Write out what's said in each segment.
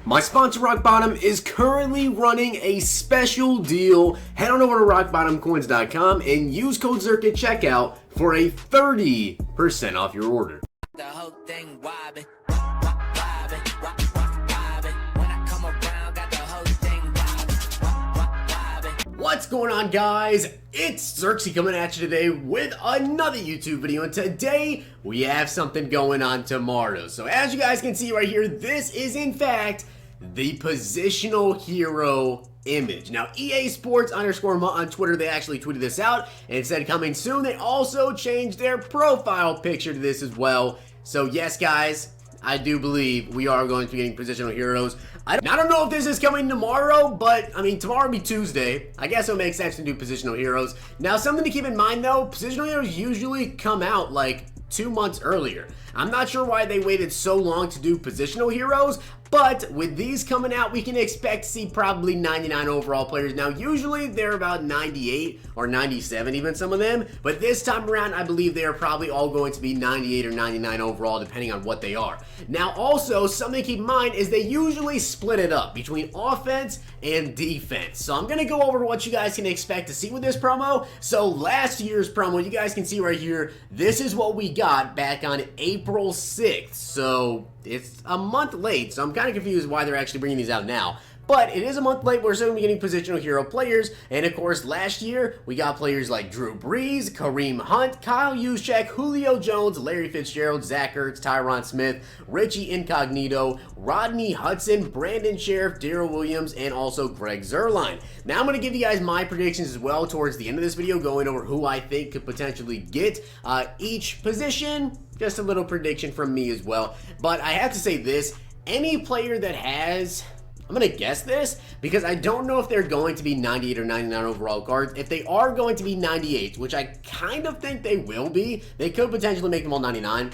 My sponsor Rock Bottom is currently running a special deal. Head on over to rockbottomcoins.com and use code Zirksee at checkout for a 30% off your order. The whole thing wobbin', wobbin'. When I come around, got the whole thing wobbin'. What's going on, guys? It's Zirksee coming at you today with another YouTube video, and today we have something going on tomorrow. So as you guys can see right here, this is in fact the positional hero image. Now, EA Sports _ on Twitter, they actually tweeted this out and said coming soon. They also changed their profile picture to this as well. So yes, guys, I do believe we are going to be getting positional heroes. I don't know if this is coming tomorrow, but I mean, tomorrow will be Tuesday. I guess it would make sense to do positional heroes. Now, something to keep in mind though, positional heroes usually come out like 2 months earlier. I'm not sure why they waited so long to do positional heroes, but with these coming out, we can expect to see probably 99 overall players. Now, usually they're about 98 or 97, even some of them, but this time around, I believe they are probably all going to be 98 or 99 overall, depending on what they are. Now, also, something to keep in mind is they usually split it up between offense and defense. So I'm going to go over what you guys can expect to see with this promo. So last year's promo, you guys can see right here, this is what we got back on April 6th. So it's a month late, so I'm kind of confused why they're actually bringing these out now. But it is a month late. We're still going to be getting positional hero players. And of course, last year, we got players like Drew Brees, Kareem Hunt, Kyle Juszczyk, Julio Jones, Larry Fitzgerald, Zach Ertz, Tyron Smith, Richie Incognito, Rodney Hudson, Brandon Sheriff, Darrell Williams, and also Greg Zuerlein. Now I'm going to give you guys my predictions as well towards the end of this video, going over who I think could potentially get each position. Just a little prediction from me as well. But I have to say this, any player that has, I'm going to guess this because I don't know if they're going to be 98 or 99 overall cards. If they are going to be 98, which I kind of think they will be, they could potentially make them all 99.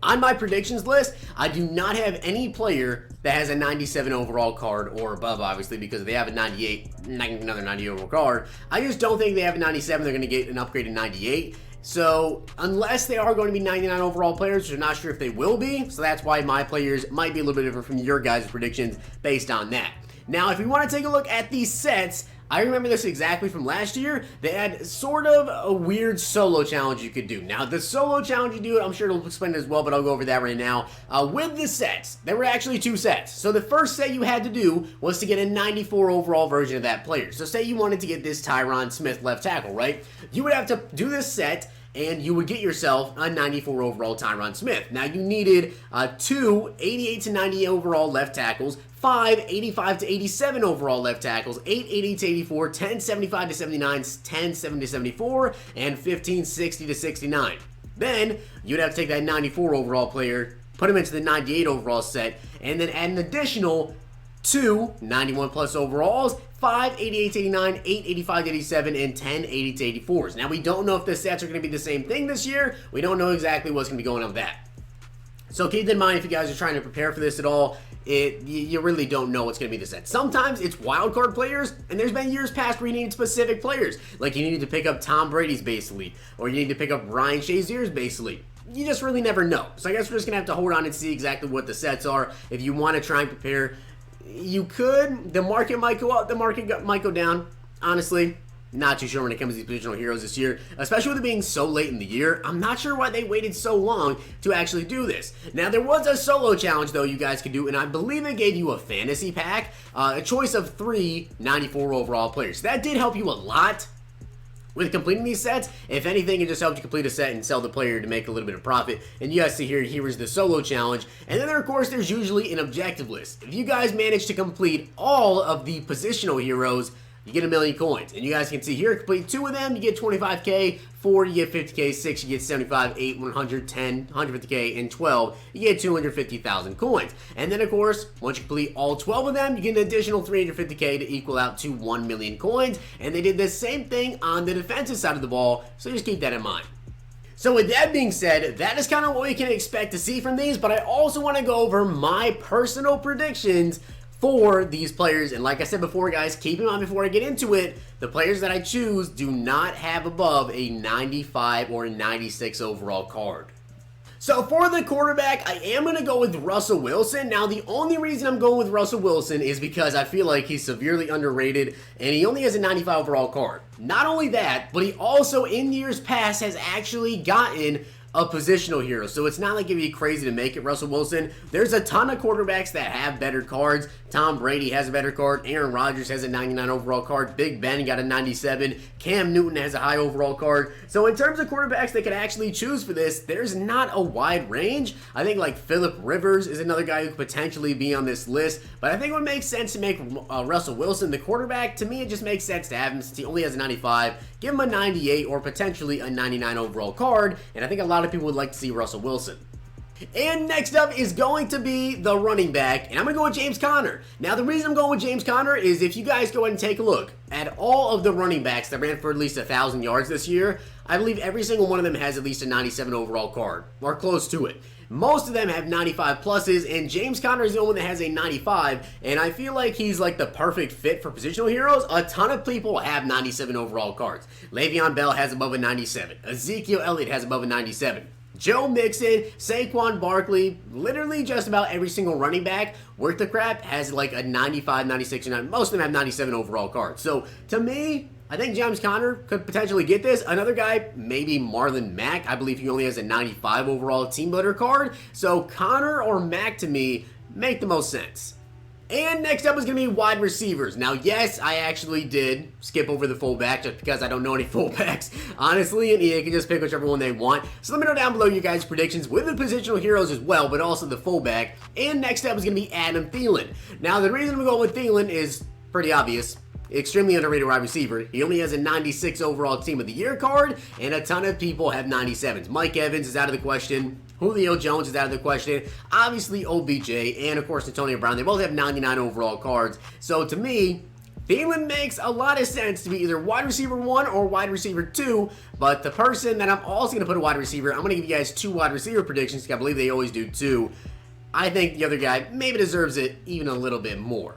On my predictions list, I do not have any player that has a 97 overall card or above, obviously, because if they have a 98, another 90 overall card. I just don't think they have a 97. They're going to get an upgrade to 98. So unless they are going to be 99 overall players, which I'm not sure if they will be, so that's why my players might be a little bit different from your guys' predictions based on that. Now, if we want to take a look at these sets, I remember this exactly from last year. They had sort of a weird solo challenge you could do. Now, the solo challenge you do, I'm sure it'll explain it as well, but I'll go over that right now. With the sets, there were actually 2 sets. So the first set you had to do was to get a 94 overall version of that player. So say you wanted to get this Tyron Smith left tackle, right? You would have to do this set, and you would get yourself a 94 overall Tyron Smith. Now, you needed 2 88 to 90 overall left tackles, 5 85 to 87 overall left tackles, 8 80 to 84, 10 75 to 79, 10 70 to 74, and 15 60 to 69. Then, you'd have to take that 94 overall player, put him into the 98 overall set, and then add an additional 2 91 plus overalls, 5 88 to 89, 8 85 to 87, and 10 80 to 84s. Now, we don't know if the sets are going to be the same thing this year. We don't know exactly what's going to be going on with that. So keep that in mind if you guys are trying to prepare for this at all. You really don't know what's going to be the set. Sometimes it's wildcard players, and there's been years past where you need specific players. Like you needed to pick up Tom Brady's base elite, or you need to pick up Ryan Shazier's base elite. You just really never know. So I guess we're just going to have to hold on and see exactly what the sets are. If you want to try and prepare, you could. The market might go up, the market might go down. Honestly, not too sure when it comes to these positional heroes this year, especially with it being so late in the year. I'm not sure why they waited so long to actually do this. Now, there was a solo challenge, though, you guys could do, and I believe they gave you a fantasy pack, a choice of 3 94 overall players. That did help you a lot with completing these sets. If anything, it just helped you complete a set and sell the player to make a little bit of profit. And you guys see here is the solo challenge. And then, of course, there's usually an objective list. If you guys manage to complete all of the positional heroes, you get 1,000,000 coins. And you guys can see here, complete 2 of them, you get 25k, 4 you get 50k, 6 you get 75, 8 100, 10 150k, and 12 you get 250,000 coins. And then, of course, once you complete all 12 of them, you get an additional 350k to equal out to 1,000,000 coins. And they did the same thing on the defensive side of the ball, so just keep that in mind. So with that being said, that is kind of what we can expect to see from these, but I also want to go over my personal predictions for these players. And like I said before, guys, keep in mind before I get into it, the players that I choose do not have above a 95 or a 96 overall card. So for the quarterback, I am going to go with Russell Wilson. Now, the only reason I'm going with Russell Wilson is because I feel like he's severely underrated, and he only has a 95 overall card. Not only that, but he also, in years past, has actually gotten a positional hero. So it's not like it'd be crazy to make it Russell Wilson. There's a ton of quarterbacks that have better cards. Tom Brady has a better card. Aaron Rodgers has a 99 overall card. Big Ben got a 97. Cam Newton has a high overall card. So in terms of quarterbacks that could actually choose for this, there's not a wide range. I think like Phillip Rivers is another guy who could potentially be on this list. But I think it would make sense to make Russell Wilson the quarterback. To me, it just makes sense to have him since he only has a 95. Give him a 98 or potentially a 99 overall card. And I think a lot of people would like to see Russell Wilson. And next up is going to be the running back, and I'm going to go with James Conner. Now, the reason I'm going with James Conner is if you guys go ahead and take a look at all of the running backs that ran for at least 1,000 yards this year, I believe every single one of them has at least a 97 overall card, or close to it. Most of them have 95 pluses, and James Conner is the only one that has a 95, and I feel like he's like the perfect fit for positional heroes. A ton of people have 97 overall cards. Le'Veon Bell has above a 97. Ezekiel Elliott has above a 97. Joe Mixon, Saquon Barkley, literally just about every single running back worth the crap has like a 95, 96, and most of them have 97 overall cards. So to me, I think James Conner could potentially get this. Another guy, maybe Marlon Mack. I believe he only has a 95 overall team builder card. So Conner or Mack to me make the most sense. And next up is going to be wide receivers. Now, yes, I actually did skip over the fullback just because I don't know any fullbacks, honestly, and EA can just pick whichever one they want. So let me know down below your guys' predictions with the positional heroes as well, but also the fullback. And next up is going to be Adam Thielen. Now, the reason I'm going with Thielen is pretty obvious. Extremely underrated wide receiver. He only has a 96 overall team of the year card, and a ton of people have 97s. Mike Evans is out of the question. Julio Jones is out of the question. Obviously, OBJ and, of course, Antonio Brown. They both have 99 overall cards. So, to me, Thielen makes a lot of sense to be either wide receiver 1 or wide receiver 2. But the person that I'm also going to put a wide receiver, I'm going to give you guys 2 wide receiver predictions because I believe they always do 2. I think the other guy maybe deserves it even a little bit more.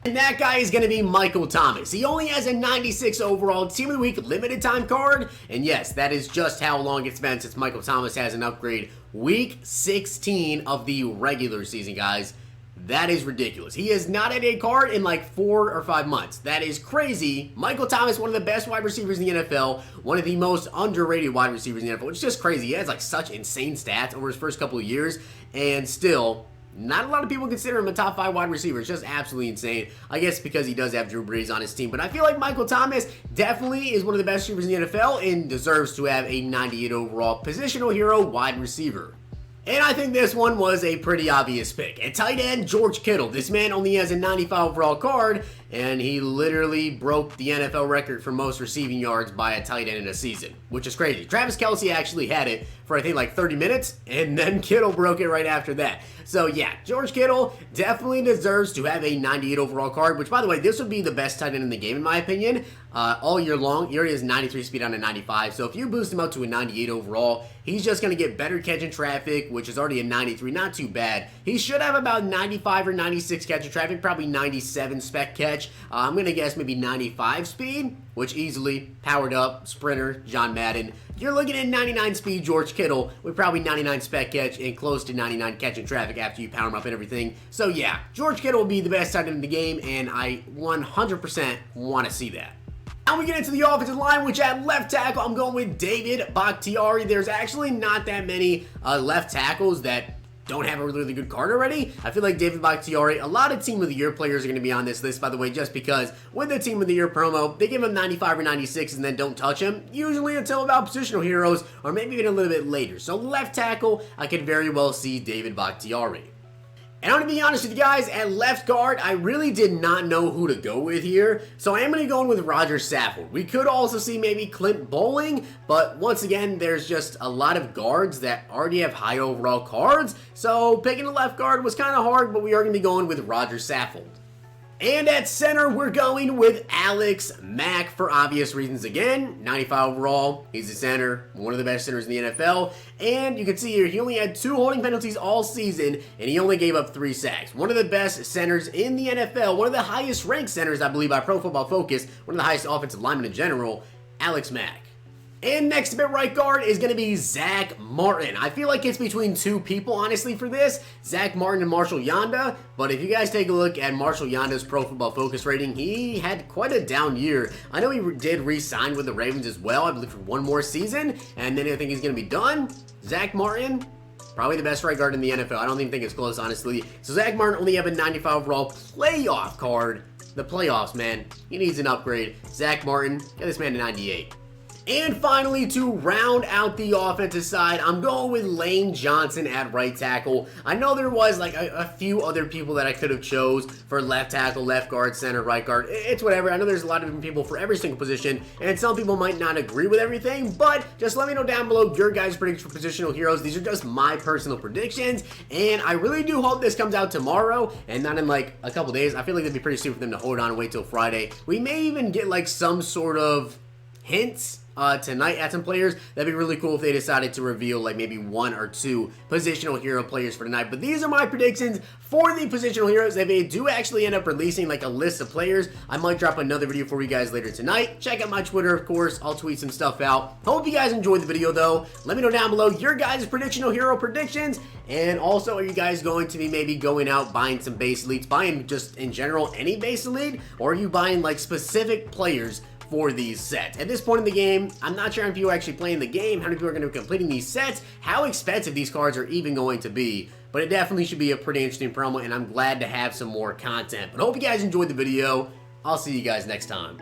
And that guy is going to be Michael Thomas. He only has a 96 overall Team of the Week limited time card. And yes, that is just how long it's been since Michael Thomas has an upgrade. Week 16 of the regular season, guys. That is ridiculous. He has not had a card in like 4 or 5 months. That is crazy. Michael Thomas, one of the best wide receivers in the NFL. One of the most underrated wide receivers in the NFL. Which is just crazy. He has like such insane stats over his first couple of years. And still, not a lot of people consider him a top 5 wide receiver. It's just absolutely insane. I guess because he does have Drew Brees on his team. But I feel like Michael Thomas definitely is one of the best receivers in the NFL and deserves to have a 98 overall positional hero wide receiver. And I think this one was a pretty obvious pick. At tight end, George Kittle. This man only has a 95 overall card, and he literally broke the NFL record for most receiving yards by a tight end in a season, which is crazy. Travis Kelce actually had it for, I think, like 30 minutes, and then Kittle broke it right after that. So, yeah, George Kittle definitely deserves to have a 98 overall card, which, by the way, this would be the best tight end in the game, in my opinion, all year long. He already has 93 speed on a 95, so if you boost him up to a 98 overall, he's just going to get better catching traffic, which is already a 93, not too bad. He should have about 95 or 96 catching traffic, probably 97 spec catch. I'm going to guess maybe 95 speed, which easily powered up, sprinter, John Madden. You're looking at 99 speed George Kittle with probably 99 spec catch and close to 99 catching traffic after you power him up and everything. So yeah, George Kittle will be the best tight end in the game, and I 100% want to see that. Now we get into the offensive line, which at left tackle, I'm going with David Bakhtiari. There's actually not that many left tackles that don't have a really good card already. I feel like David Bakhtiari, a lot of Team of the Year players are going to be on this list, by the way, just because with the Team of the Year promo, they give him 95 or 96 and then don't touch him, usually until about positional heroes or maybe even a little bit later. So left tackle, I could very well see David Bakhtiari. And I'm going to be honest with you guys, at left guard, I really did not know who to go with here, so I am going to go in with Rodger Saffold. We could also see maybe Clint Bowling, but once again, there's just a lot of guards that already have high overall cards, so picking a left guard was kind of hard, but we are going to be going with Rodger Saffold. And at center, we're going with Alex Mack for obvious reasons again. 95 overall, he's a center, one of the best centers in the NFL. And you can see here, he only had 2 holding penalties all season, and he only gave up 3 sacks. One of the best centers in the NFL, one of the highest ranked centers, I believe, by Pro Football Focus, one of the highest offensive linemen in general, Alex Mack. And next up at right guard is going to be Zack Martin. I feel like it's between two people, honestly, for this. Zack Martin and Marshall Yanda. But if you guys take a look at Marshall Yanda's Pro Football Focus rating, he had quite a down year. I know he did re-sign with the Ravens as well, I believe for one more season. And then I think he's going to be done. Zack Martin, probably the best right guard in the NFL. I don't even think it's close, honestly. So Zack Martin only have a 95 overall playoff card. The playoffs, man. He needs an upgrade. Zack Martin, get this man to 98. And finally, to round out the offensive side, I'm going with Lane Johnson at right tackle. I know there was like a few other people that I could have chose for left tackle, left guard, center, right guard. It's whatever. I know there's a lot of different people for every single position, and some people might not agree with everything, but just let me know down below your guys' predictions for positional heroes. These are just my personal predictions, and I really do hope this comes out tomorrow and not in like a couple days. I feel like it'd be pretty stupid for them to hold on and wait till Friday. We may even get like some sort of hints tonight at some players. That'd be really cool if they decided to reveal like maybe one or two positional hero players for tonight. But these are my predictions for the positional heroes. If they do actually end up releasing like a list of players, I might drop another video for you guys later tonight. Check out my Twitter, of course. I'll tweet some stuff out. Hope you guys enjoyed the video though. Let me know down below your guys' predictional hero predictions. And also, are you guys going to be maybe going out buying some base elites, buying just in general any base elite, or are you buying like specific players for these sets? At this point in the game, I'm not sure how many people are actually playing the game, how many people are going to be completing these sets, how expensive these cards are even going to be, but it definitely should be a pretty interesting promo, and I'm glad to have some more content. But I hope you guys enjoyed the video. I'll see you guys next time.